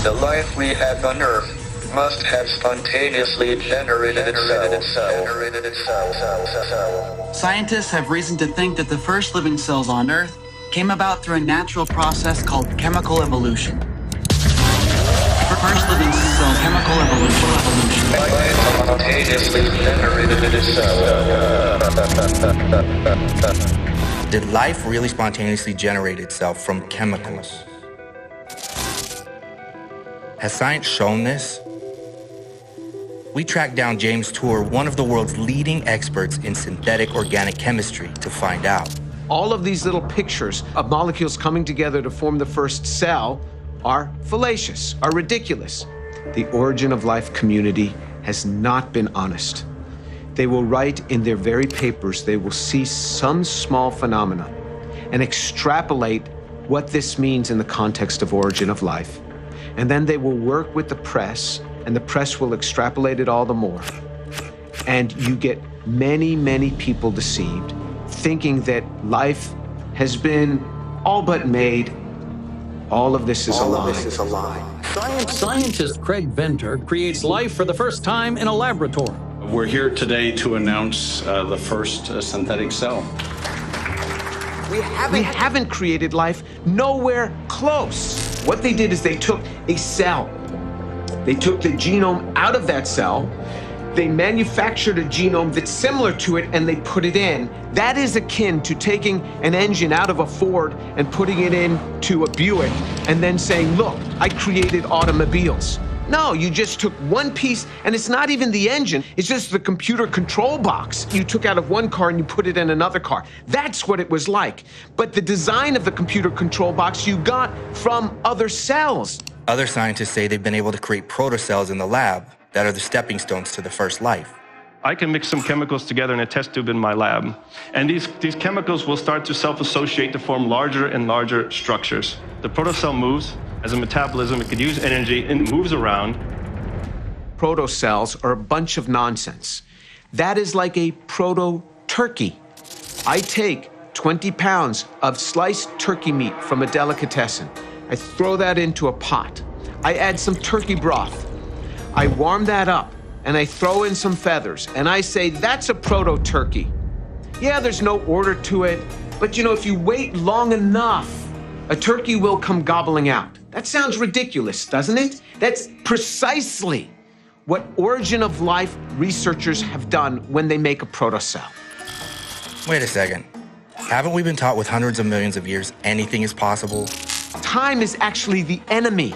The life we have on Earth must have spontaneously generated itself. Scientists have reason to think that the first living cells on Earth came about through a natural process called chemical evolution. First living cell chemical evolution. Life spontaneously generated itself. Did life really spontaneously generate itself from chemicals? Has science shown this? We tracked down James Tour, one of the world's leading experts in synthetic organic chemistry, to find out. All of these little pictures of molecules coming together to form the first cell are fallacious, are ridiculous. The origin of life community has not been honest. They will write in their very papers, they will see some small phenomenon and extrapolate what this means in the context of origin of life. And then they will work with the press, and the press will extrapolate it all the more. And you get many, many people deceived, thinking that life has been all but made. All of this is a lie. Scientist Craig Venter creates life for the first time in a laboratory. We're here today to announce the first synthetic cell. We haven't created life, nowhere close. What they did is they took a cell. They took the genome out of that cell. They manufactured a genome that's similar to it, and they put it in. That is akin to taking an engine out of a Ford and putting it into a Buick and then saying, look, I created automobiles. No, you just took one piece, and it's not even the engine, it's just the computer control box you took out of one car and you put it in another car. That's what it was like. But the design of the computer control box you got from other cells. Other scientists say they've been able to create protocells in the lab that are the stepping stones to the first life. I can mix some chemicals together in a test tube in my lab, and these chemicals will start to self-associate to form larger and larger structures. The protocell moves as a metabolism, it could use energy, and it moves around. Protocells are a bunch of nonsense. That is like a proto-turkey. I take 20 pounds of sliced turkey meat from a delicatessen. I throw that into a pot. I add some turkey broth. I warm that up, and I throw in some feathers, and I say, that's a proto-turkey. Yeah, there's no order to it, but you know, if you wait long enough, a turkey will come gobbling out. That sounds ridiculous, doesn't it? That's precisely what origin of life researchers have done when they make a protocell. Wait a second. Haven't we been taught with hundreds of millions of years anything is possible? Time is actually the enemy.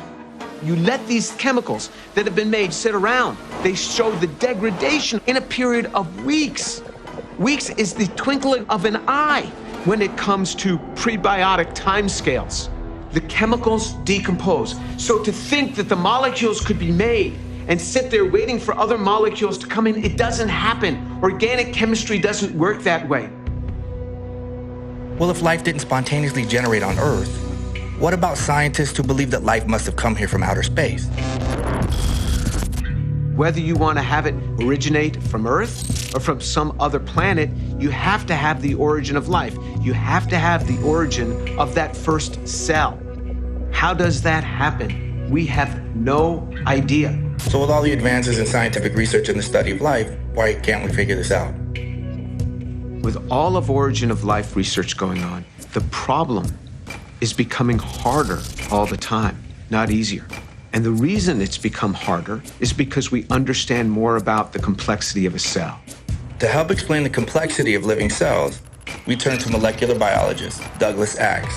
You let these chemicals that have been made sit around. They show the degradation in a period of weeks. Weeks is the twinkling of an eye when it comes to prebiotic timescales. The chemicals decompose. So to think that the molecules could be made and sit there waiting for other molecules to come in, it doesn't happen. Organic chemistry doesn't work that way. Well, if life didn't spontaneously generate on Earth, what about scientists who believe that life must have come here from outer space? Whether you want to have it originate from Earth or from some other planet, you have to have the origin of life. You have to have the origin of that first cell. How does that happen? We have no idea. So with all the advances in scientific research and the study of life, why can't we figure this out? With all of origin of life research going on, the problem is becoming harder all the time, not easier. And the reason it's become harder is because we understand more about the complexity of a cell. To help explain the complexity of living cells, we turn to molecular biologist Douglas Axe.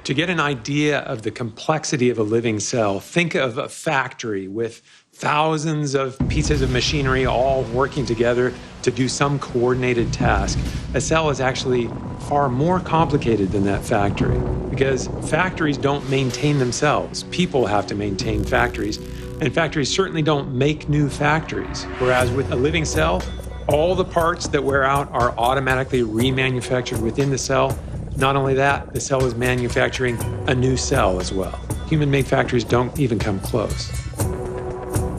To get an idea of the complexity of a living cell, think of a factory with thousands of pieces of machinery all working together to do some coordinated task. A cell is actually far more complicated than that factory because factories don't maintain themselves. People have to maintain factories, and factories certainly don't make new factories. Whereas with a living cell, all the parts that wear out are automatically remanufactured within the cell. Not only that, the cell is manufacturing a new cell as well. Human-made factories don't even come close.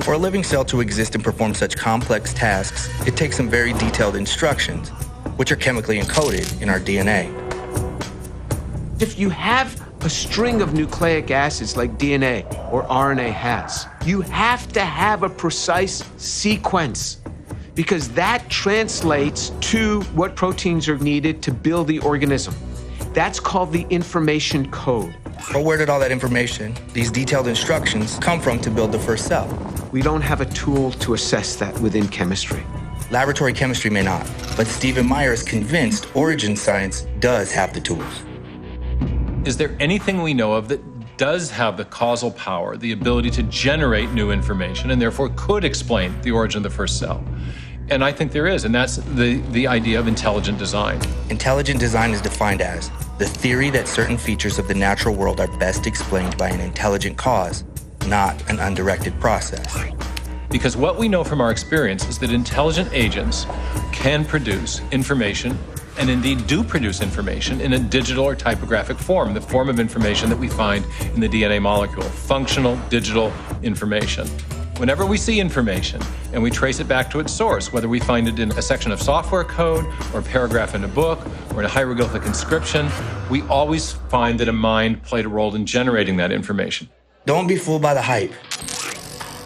For a living cell to exist and perform such complex tasks, it takes some very detailed instructions, which are chemically encoded in our DNA. If you have a string of nucleic acids like DNA or RNA has. You have to have a precise sequence because that translates to what proteins are needed to build the organism. That's called the information code. But where did all that information, these detailed instructions, come from to build the first cell? We don't have a tool to assess that within chemistry. Laboratory chemistry may not, but Stephen Meyer is convinced origin science does have the tools. Is there anything we know of that does have the causal power, the ability to generate new information, and therefore could explain the origin of the first cell? And I think there is, and that's the idea of intelligent design. Intelligent design is defined as the theory that certain features of the natural world are best explained by an intelligent cause, not an undirected process. Because what we know from our experience is that intelligent agents can produce information, and indeed do produce information in a digital or typographic form, the form of information that we find in the DNA molecule, functional digital information. Whenever we see information and we trace it back to its source, whether we find it in a section of software code or a paragraph in a book or in a hieroglyphic inscription, we always find that a mind played a role in generating that information. Don't be fooled by the hype.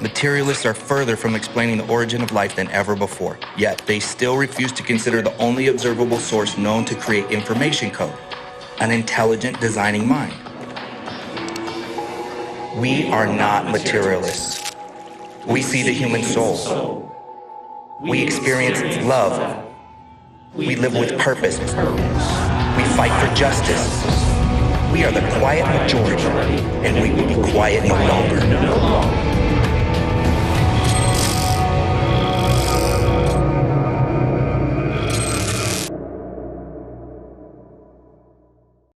Materialists are further from explaining the origin of life than ever before, yet they still refuse to consider the only observable source known to create information code, an intelligent designing mind. We are not materialists. We see the human soul. We experience love. We live with purpose. We fight for justice. We are the quiet majority, and we will be quiet no longer.